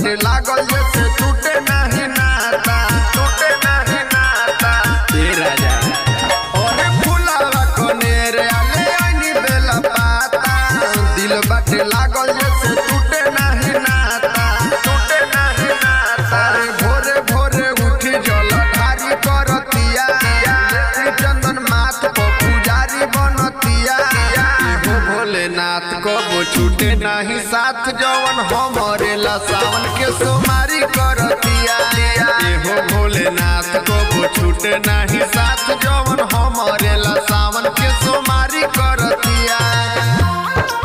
बाटे लागल जैसे टूटे नहीं नाता, टूटे नहीं नाता ए राजा। और फुलावा कनेर आले आईनी बेला पाता, दिल बाटे लागल जैसे टूटे नहीं नाता, टूटे नहीं नाता। अरे भोरे भोरे उठी जल ढारी करतिया, चंदन माथ को पुजारी बनतिया। भोलेनाथ को वो छूटे नहीं साथ जवन हमरे ला सावन के सोमारी करतिया। हो भोलेनाथ को वो छूटे नहीं साथ जवन हमरे ला सावन के सोमारी करतिया।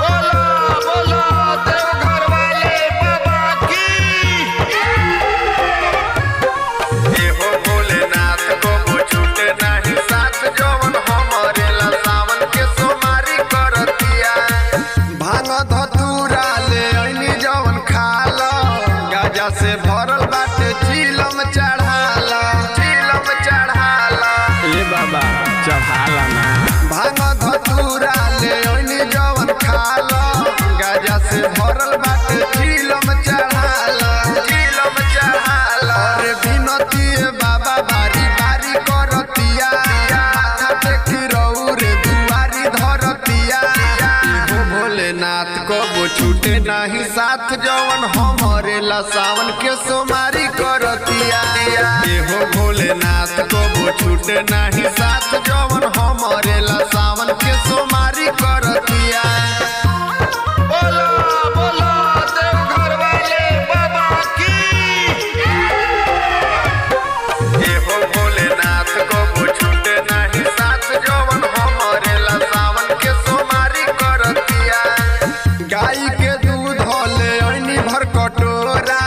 बोलो बोलो देवघर वाले बाबा की। हो भोलेनाथ को वो छूटे नहीं साथ जवन हमरे ला सावन के सोमारी करतिया। भांग धतूरा ले ऐनी जवन खाला, गाजा से भरल बाटे चिलम चढ़ाला, चिलम चढ़ाला ए बाबा चढ़ाला ना। भांग धतूरा ले ऐनी जवन खाला, गाजा से भरल बाटे चिलम चढ़ाला, चिलम चढ़ाला। अरे बिनती बाबा बारी बारी करतिया, माथा टेकी रहू रे दुआरी धरतिया। भोलेनाथ को वो छूटे नहीं साथ जवन हमरे ला सावन के सोमारी करतिया। हो भोलेनाथ को वो छूटे नहीं साथ जवन हमरे ला सावन के सोमारी करतिया। बोलो बोलो देवघर वाले बाबा की। हो भोलेनाथ को वो छूटे नहीं साथ जवन हमरे ला सावन के सोमारी करतिया। गाय के दूध ले ऐनी भर कटोरा,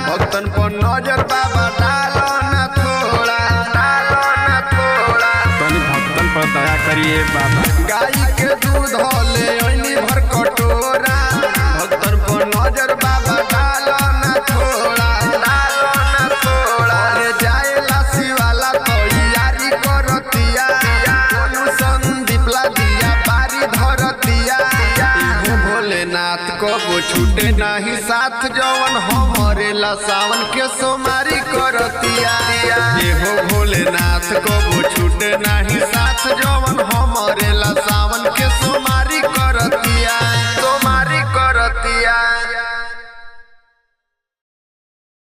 भक्तन पर नजर बाबा डालो न थोड़ा, डालो न थोड़ा। तनी भक्तन पर दया करिए बाबा। गाय के दूध ले ऐनी भर कटोरा, भक्तन पर नजर बाबा डालो न थोड़ा, डालो न थोड़ा। अरे जाए लासी वाला तैयारी करतिया, कोनु संदीप ला दिया बारी धरतिया। भोलेनाथ को वो छूटे नहीं साथ जवन हमरे ला सावन के सोमारी करतिया। हो भोलेनाथ को वो छूटे नहीं साथ जवन